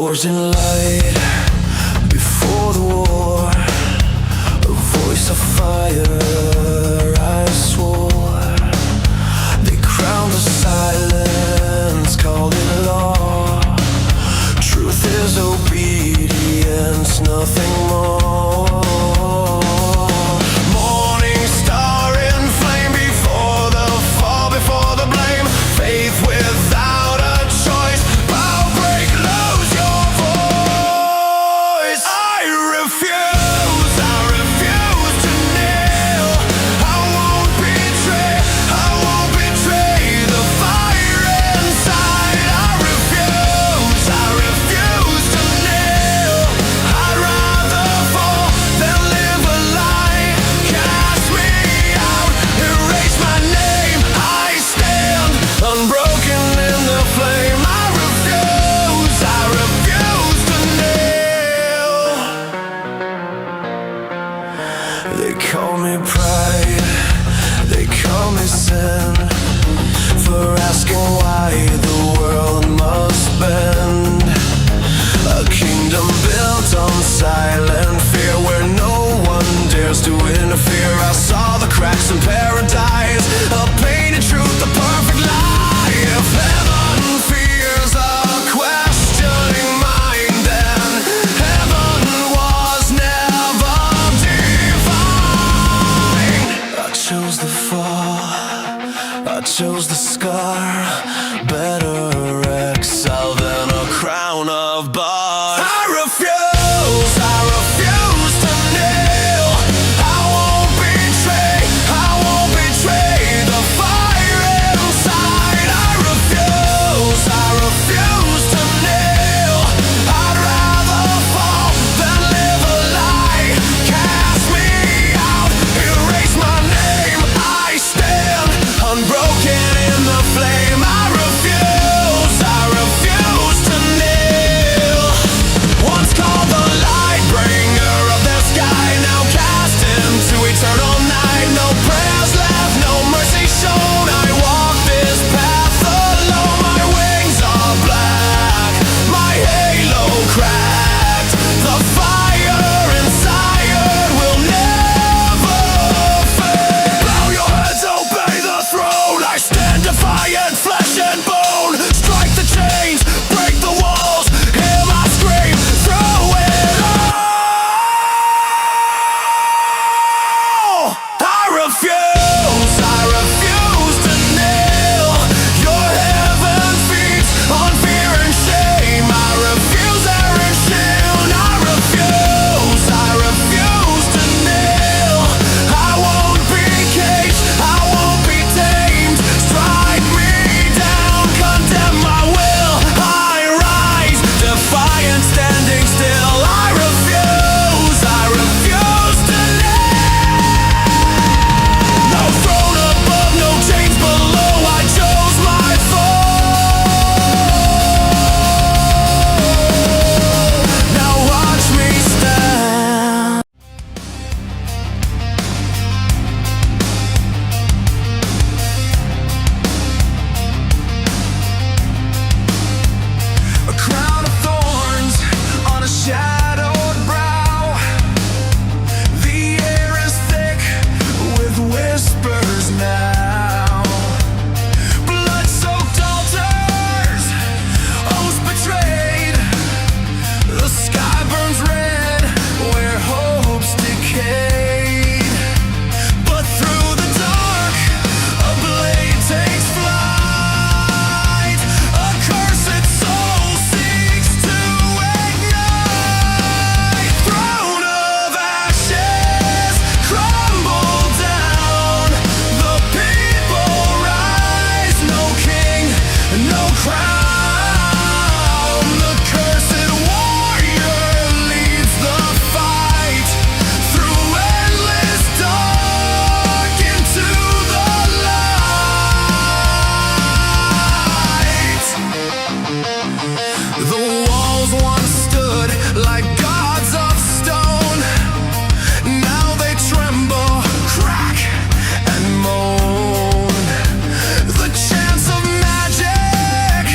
Forged in light before the war, a voice of fire I swore. They crowned the silence, called it law. Truth is obedience, nothing more. Morning star in flame before the fall, before the blame. Faith without a choice, bow, break, lose your voice. I refuse to kneel. I won't betray the fire inside. I refuse to kneel. I'd rather fall than live a lie. Cast me out, erase my name. I stand unbroken in the flame. I refuse to kneel. They call me pride, they call me sin, for asking why the world must bend. A kingdom built on silent fear, where no one dares to interfere. I saw the cracks in paradise, a painted truth, the perfect lie. If heaven fears a questioning mind, then heaven was never divine. I chose the fall, I chose the scar. Better exile than a crown of bars. I refuse to kneel. I won't betray the fire inside. I refuse to kneel. I'd rather fall than live a lie. Cast me out, erase my name. I stand unbroken in the flame. I refuse to kneel. Once called the light bringer of the sky, now cast into eternal night. No prayers left, no mercy shown. I walk this path alone. My wings are black, my halo cracked. The fire inside will never fade. Bow your heads, obey the throne. I stand defiant, flesh and bone. Strike the chains, break the walls. Hear my scream through it all. I refuse to kneel. Your heaven feeds on fear and shame. I refuse their shield. I refuse to kneel. I won't be caged, I won't be tamed. Strike me down, condemn my will. I rise, defiant, standing still. I refuse to kneel. No throne above, no chains below. I chose my fall. Now watch me stand. A crown of thorns on a shadowed brow. The air is thick with whispers now. Blood-soaked altars, oaths betrayed. The sky burns red where hopes decayed. But through the dark, a blade takes flight. A cursed soul seeks to ignite. Throne of ashes crumble down. The people rise. No king, no crown. The cursed warrior leads the fight through endless dark into the light. The walls once stood like gods of stone. Now they tremble, crack, and moan. The chance of magic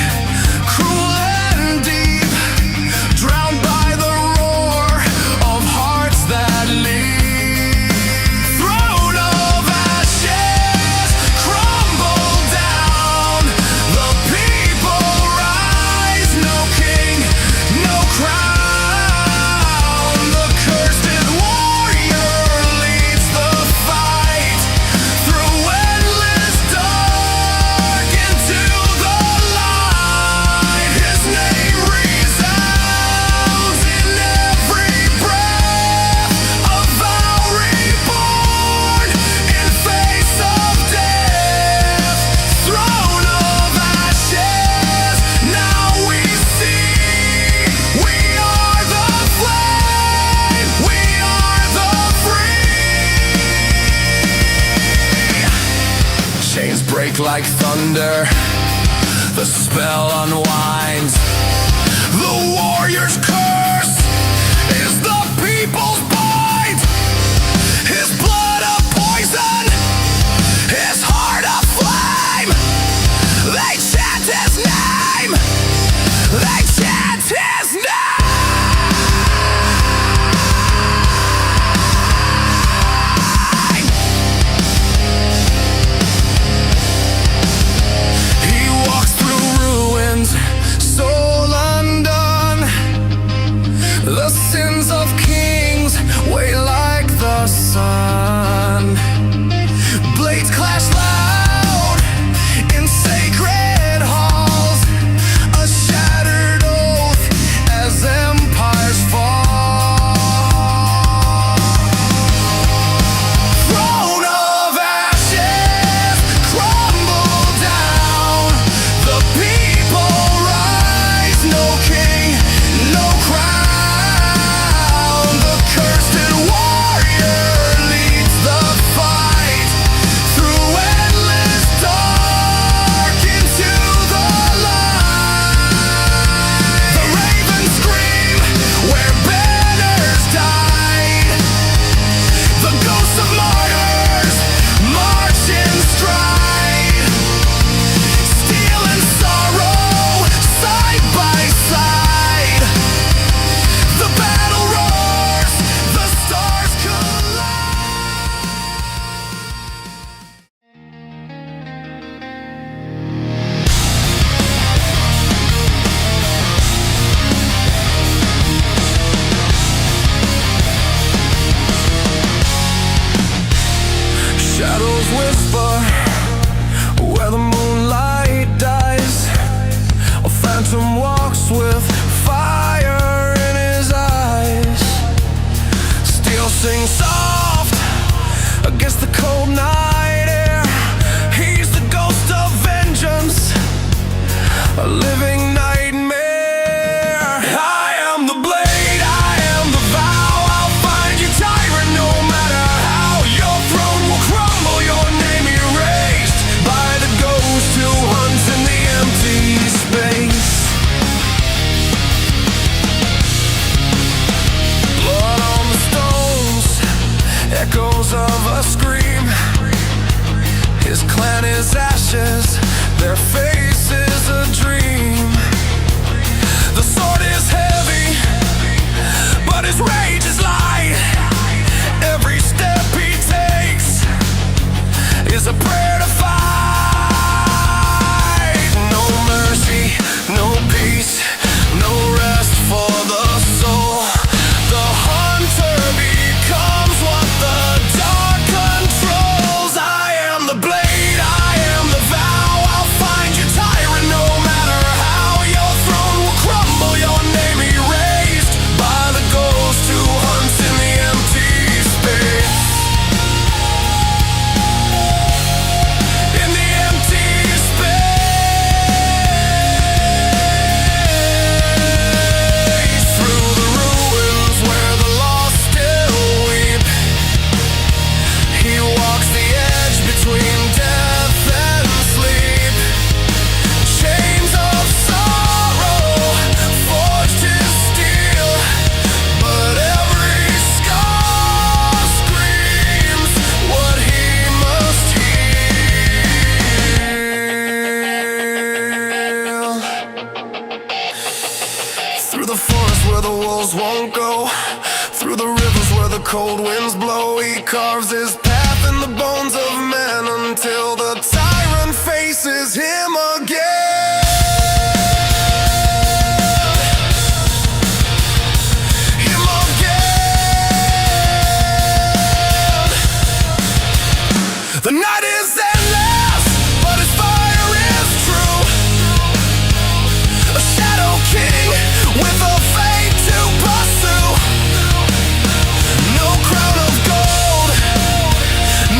surrender. The spell unwinds. The warrior's curse is the people's bind. His blood a poison, his heart a flame. They chant his name. They chant his name. Soul undone, the sins of kings weigh like the sun. Blades clash loud in sacred halls, a shattered oath as empires fall. Throne of ashes crumble down, the people no king, no crown. The cursed warrior leads the fight through endless dark into the light. The ravens scream where banners died. The ghosts of martyrs march in stride. Steel and sorrow side by side. The battle roars, the stars shadows whisper where the moonlight dies. A phantom walks with fire in his eyes. Steel sings soft against the cold night air. He's the ghost of vengeance, a living nightmare. I am the blade, I am the vow. I'll find you, tyrant, no matter how. Your throne will crumble, your name erased by the ghost who hunts in the empty space. Blood on the stones, echoes of a scream. His clan is ashes, their face is a dream. The sword is heavy, but his rage is light. Every step he takes is a prayer to fight. No mercy, no peace, no rest for the soul. The hunter becomes what the dark controls. I am the blade, I am the vow. I'll find you, tyrant, no matter how. Your throne will crumble, your name erased by the ghost who hunts in the empty space. In the empty space. Through the ruins where the lost still weep. He walks the edge between death and sleep. Chains of sorrow forged his steel, but every scar screams what he must heal. Through the forest where the wolves won't go, through the rivers where the cold winds blow, he carves his path in the bones of men until the tyrant faces him again. Him again. The night is endless, but his fire is true. A shadow king with a fate to pursue. No crown of gold,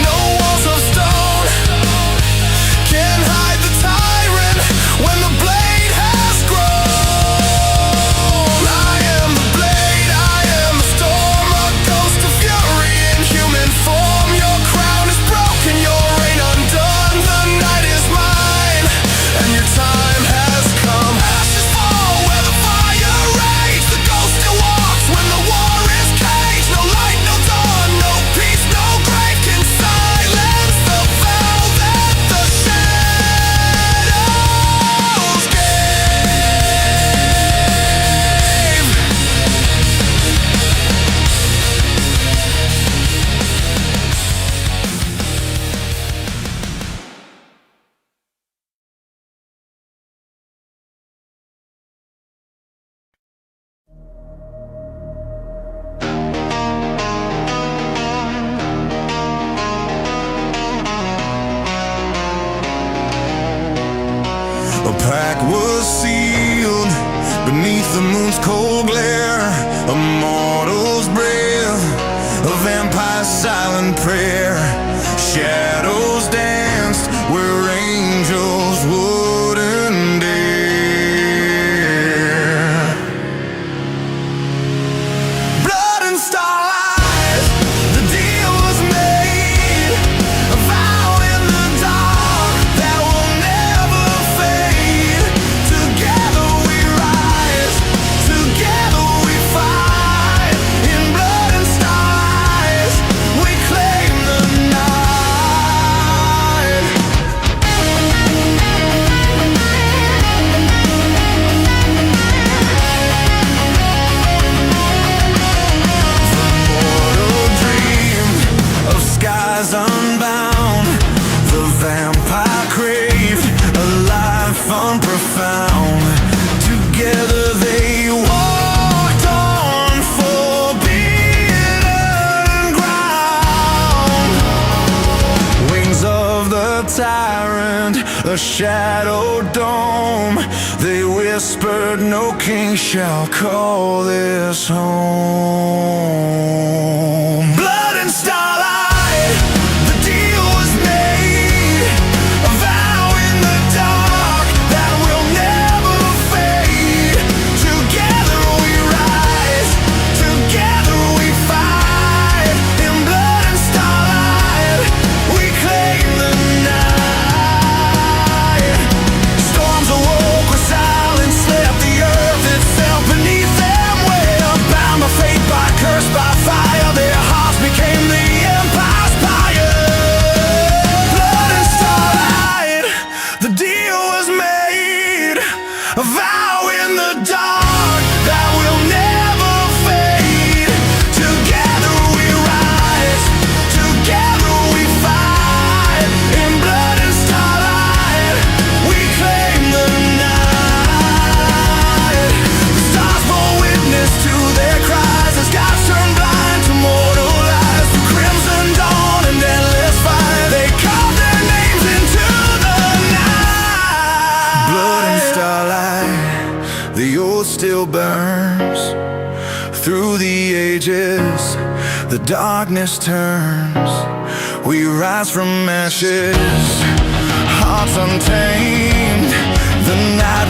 no walls of stone can hide the tide. The moon's cold glare, a mortal's breath, a vampire's silent prayer. Shadows danced where angels wouldn't dare. Blood and starlight, the deal was made. A vow in the dark that will never fade. Together we rise, together we fight. In blood and starlight, we claim the night. Of skies unbound, the vampire craved a life unprofound. Together they walked on forbidden ground. Wings of the tyrant, a shadow dome. They whispered, no king shall call this home. Blood and starlight, the deal was made. A vow in the dark that will never fade. Together we rise, together we fight. In blood and starlight, we claim the night. Storms awoke with silence, slept the earth itself beneath them. Well, bound by fate, by curse, by fire, their hearts became the empire's pyre. Blood and starlight, the deal was made. A vow in the dark that will never fade. Together we rise, together we fight. In blood and starlight, we claim the night. The stars bore witness to their cries as gods turn blind to mortal lies. The crimson dawn and endless fire, they carved their names into the night. Blood and starlight, the oath still burns. Through the ages, the darkness turns. We rise from ashes, hearts untamed. The night